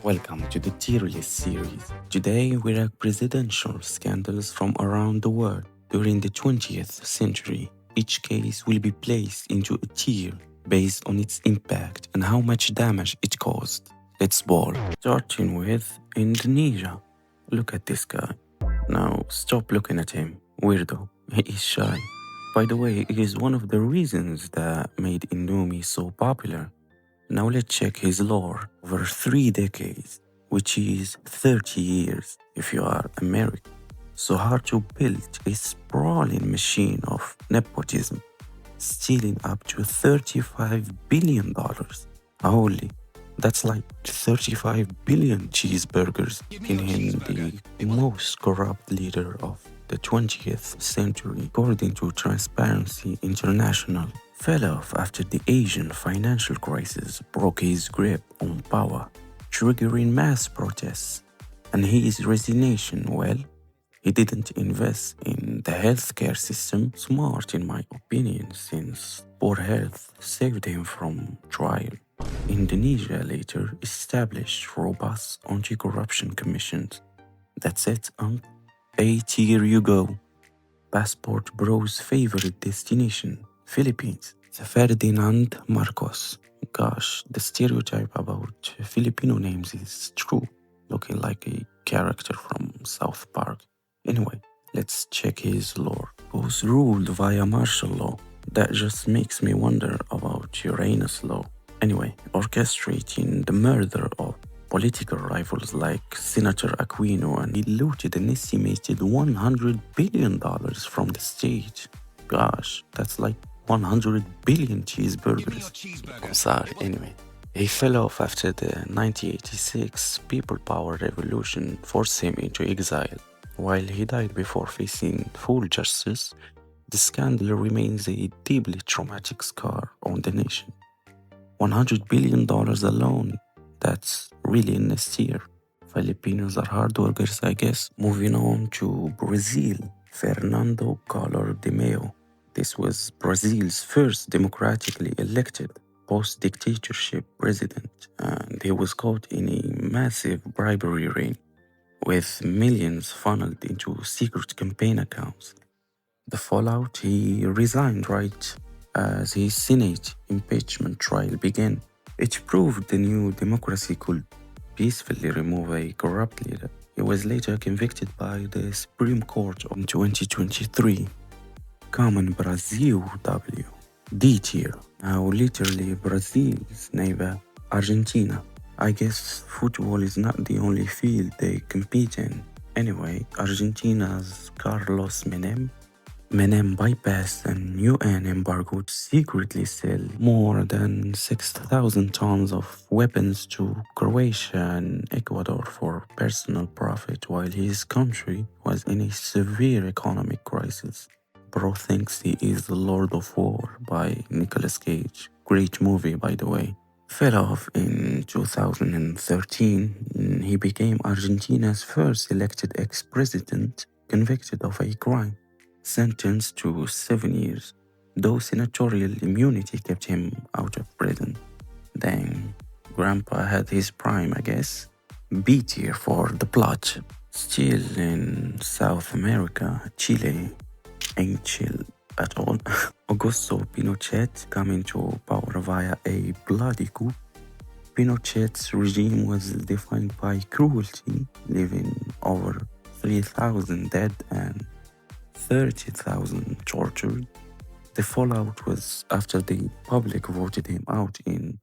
Welcome to the Tier List series. Today we rank presidential scandals from around the world during the 20th century. Each case will be placed into a tier based on its impact and how much damage it caused. Let's ball. Starting with Indonesia. Look at this guy. Now stop looking at him. Weirdo. He is shy. By the way, it is one of the reasons that made Indomie so popular. Now let's check his lore over 3 decades, which is 30 years if you are American. So hard to build a sprawling machine of nepotism, stealing up to $35 billion. Holy, that's like 35 billion cheeseburgers, making him the most corrupt leader of the 20th century, according to Transparency International. Fell off after the Asian financial crisis broke his grip on power, triggering mass protests. And his resignation, well, he didn't invest in the healthcare system. Smart, in my opinion, since poor health saved him from trial. Indonesia later established robust anti-corruption commissions. That's it, A tier you go. Passport bro's favorite destination, Philippines. Ferdinand Marcos. Gosh, the stereotype about Filipino names is true, looking like a character from South Park. Anyway, let's check his lore. Was ruled via martial law. That just makes me wonder about Uranus law. Anyway, orchestrating the murder of political rivals like Senator Aquino, and he looted an estimated $100 billion from the state. Gosh, that's like 100 billion cheeseburgers. I'm sorry, anyway. He fell off after the 1986 People Power Revolution forced him into exile. While he died before facing full justice, the scandal remains a deeply traumatic scar on the nation. $100 billion alone, that's really in this tier. Filipinos are hard workers, I guess. Moving on to Brazil, Fernando Collor de Mello. This was Brazil's first democratically elected post-dictatorship president, and he was caught in a massive bribery ring, with millions funneled into secret campaign accounts. The fallout, he resigned right as his Senate impeachment trial began. It proved the new democracy could peacefully remove a corrupt leader. He was later convicted by the Supreme Court in 2023. Common Brazil W. D tier. Now literally Brazil's neighbor, Argentina. I guess football is not the only field they compete in. Anyway, Argentina's Carlos Menem bypassed an UN embargo to secretly sell more than 6,000 tons of weapons to Croatia and Ecuador for personal profit while his country was in a severe economic crisis. Bro thinks he is the Lord of War by Nicolas Cage. Great movie, by the way. Fell off in 2013. He became Argentina's first elected ex-president convicted of a crime, sentenced to 7 years, though senatorial immunity kept him out of prison. Dang, Grandpa had his prime, I guess. B tier for the plot. Still in South America, Chile ain't chill at all. Augusto Pinochet coming to power via a bloody coup. Pinochet's regime was defined by cruelty, leaving over 3,000 dead and 30,000 tortured. The fallout was after the public voted him out in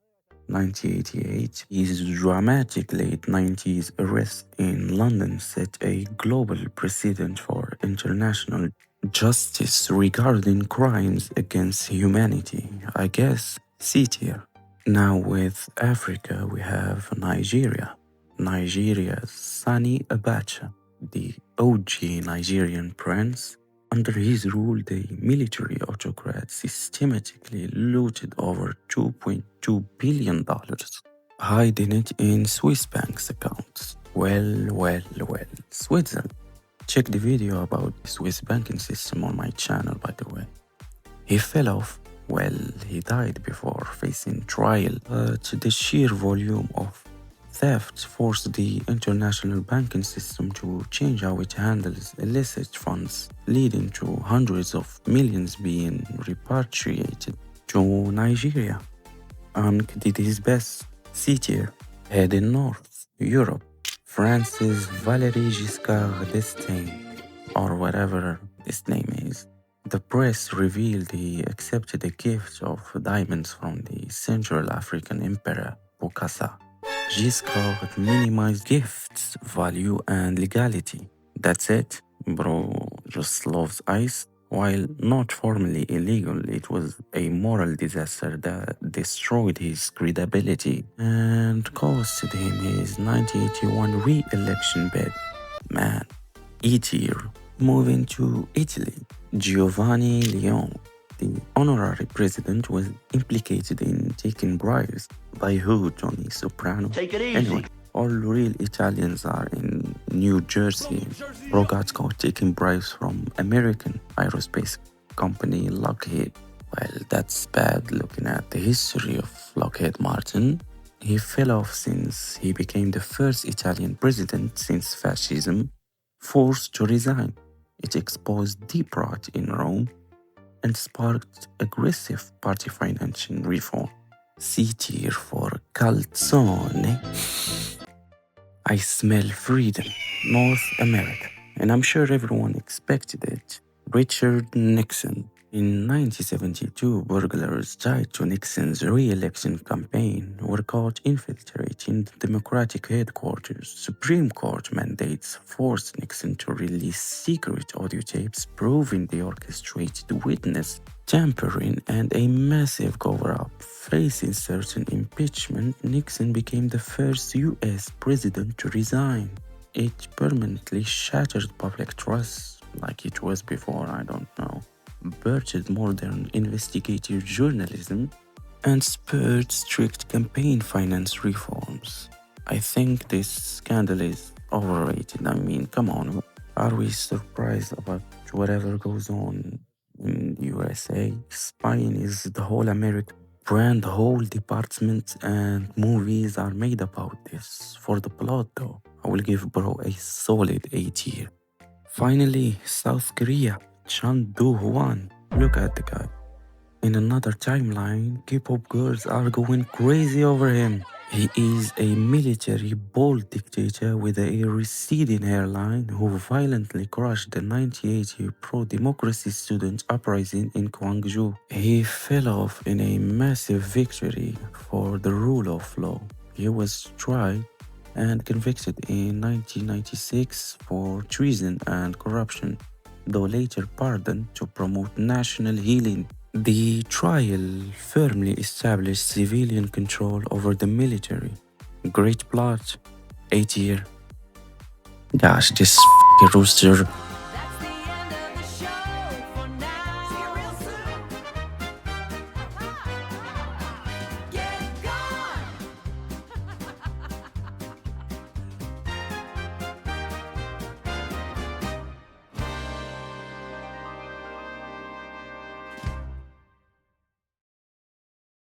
1988. His dramatic late 90s arrest in London set a global precedent for international justice regarding crimes against humanity. I guess C tier. Now with Africa we have Nigeria. Nigeria's Sani Abacha, the OG Nigerian prince. Under his rule, the military autocrat systematically looted over $2.2 billion, hiding it in Swiss banks' accounts. Well, Switzerland. Check the video about the Swiss banking system on my channel, by the way. He fell off. Well, he died before facing trial, but the sheer volume of theft forced the international banking system to change how it handles illicit funds, leading to hundreds of millions being repatriated to Nigeria. Ankh did his best. C tier, heading north, Europe. France's Valéry Giscard d'Estaing, or whatever this name is. The press revealed he accepted a gift of diamonds from the Central African Emperor Bokassa. Giscard minimized gifts, value, and legality. That's it. Bro just loves ice. While not formally illegal, it was a moral disaster that destroyed his credibility and costed him his 1981 re-election bid. Man, E tier. Moving to Italy, Giovanni Leone, the honorary president, was implicated in taking bribes. By who, Tony Soprano? Take it easy. Anyway, all real Italians are in New Jersey. Bro got caught taking bribes from American aerospace company Lockheed. Well, that's bad looking at the history of Lockheed Martin. He fell off since he became the first Italian president since fascism, forced to resign. It exposed deep rot in Rome and sparked aggressive party financial reform. C tier for calzone. I smell freedom, North America, and I'm sure everyone expected it. Richard Nixon. In 1972, burglars tied to Nixon's re-election campaign were caught infiltrating the Democratic headquarters. Supreme Court mandates forced Nixon to release secret audio tapes proving the orchestrated witness tampering and a massive cover-up. Facing certain impeachment, Nixon became the first U.S. president to resign. It permanently shattered public trust, like it was before, I don't know, birthed modern investigative journalism, and spurred strict campaign finance reforms. I think this scandal is overrated. I mean, come on. Are we surprised about whatever goes on in USA? Spying is the whole American brand, whole departments and movies are made about this. For the plot though, I will give bro a solid A tier. Finally, South Korea. Chan Do-hwan. Look at the guy. In another timeline, K-pop girls are going crazy over him. He is a military bold dictator with a receding hairline who violently crushed the 1980 pro-democracy student uprising in Gwangju. He fell off in a massive victory for the rule of law. He was tried and convicted in 1996 for treason and corruption, though later pardoned to promote national healing. The trial firmly established civilian control over the military. Great plot. A tier. Gosh, this rooster